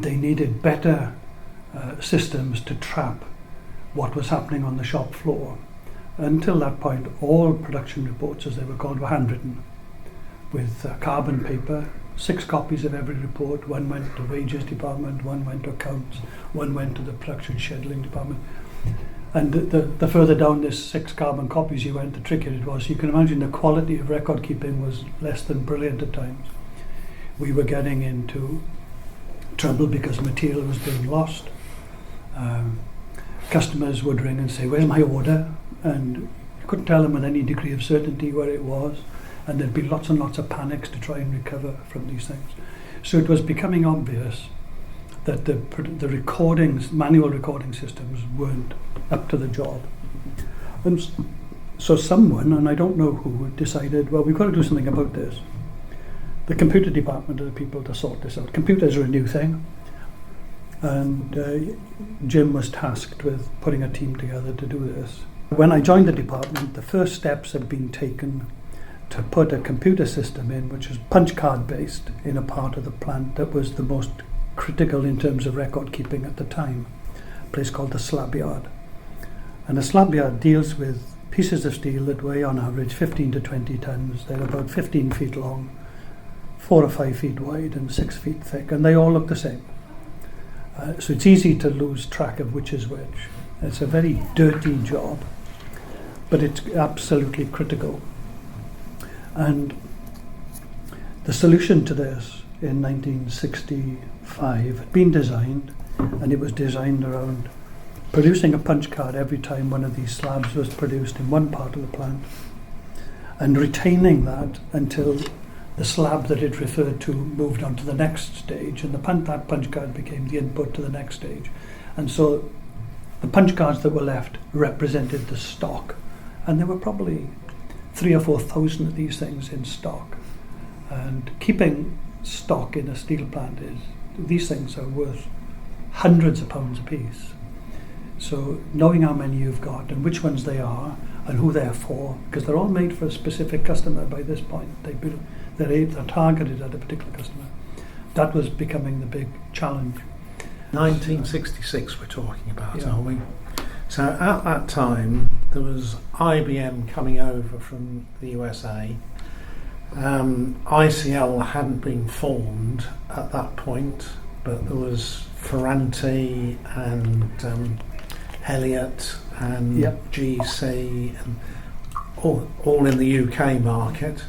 they needed better systems to trap what was happening on the shop floor. Until that point, all production reports, as they were called, were handwritten with carbon paper, 6 copies of every report. One went to wages department, one went to accounts, one went to the production scheduling department. And the further down this 6 carbon copies you went, the trickier it was. You can imagine the quality of record keeping was less than brilliant at times. We were getting into trouble because material was being lost. Customers would ring and say, "Where's my order?" And you couldn't tell them with any degree of certainty where it was. And there'd be lots and lots of panics to try and recover from these things. So it was becoming obvious that the recordings, manual recording systems, weren't up to the job. And so someone, and I don't know who, decided, well, we've got to do something about this. The computer department are the people to sort this out. Computers are a new thing. And Jim was tasked with putting a team together to do this. When I joined the department, the first steps had been taken to put a computer system in, which was punch card based, in a part of the plant that was the most critical in terms of record keeping at the time, a place called the slab yard. And a slab yard deals with pieces of steel that weigh on average 15 to 20 tons. They're about 15 feet long, 4 or 5 feet wide and 6 feet thick, and they all look the same. So it's easy to lose track of which is which. It's a very dirty job, but it's absolutely critical. And the solution to this in 1965 had been designed, and it was designed around producing a punch card every time one of these slabs was produced in one part of the plant, and retaining that until the slab that it referred to moved on to the next stage, and that punch card became the input to the next stage. And so the punch cards that were left represented the stock, and there were probably 3,000 or 4,000 of these things in stock. And keeping stock in a steel plant these things are worth hundreds of pounds a piece. So knowing how many you've got and which ones they are and who they're for, because they're all made for a specific customer by this point. They're targeted at a particular customer. That was becoming the big challenge. 1966 we're talking about, Yeah. are we? So at that time there was IBM coming over from the USA. ICL hadn't been formed at that point, but there was Ferranti and Elliott and Yep. GC and all in the UK market.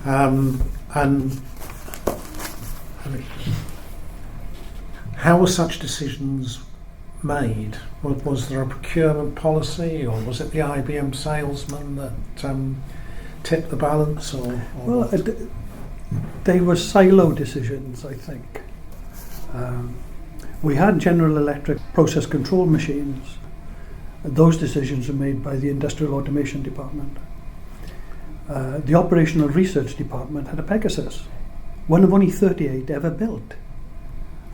And how were such decisions made? Was there a procurement policy, or was it the IBM salesman that tipped the balance? Well, they were silo decisions, I think. We had General Electric process control machines. Those decisions were made by the Industrial Automation Department. The Operational Research Department had a Pegasus, one of only 38 ever built.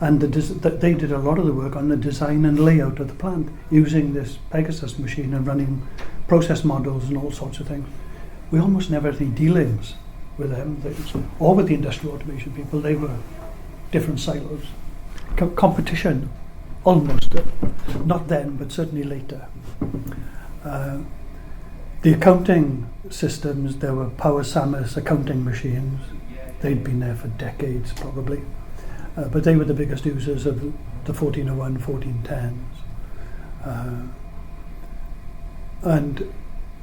And they did a lot of the work on the design and layout of the plant using this Pegasus machine and running process models and all sorts of things. We almost never had any dealings with them, or with the industrial automation people. They were different silos. Competition, almost, not then, but certainly later. The accounting systems, there were Power Samus accounting machines. They'd been there for decades, probably. But they were the biggest users of the 1401, 1410s. And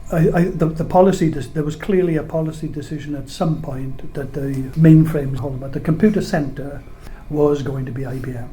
the policy, there was clearly a policy decision at some point that the mainframes, the computer center, was going to be IBM.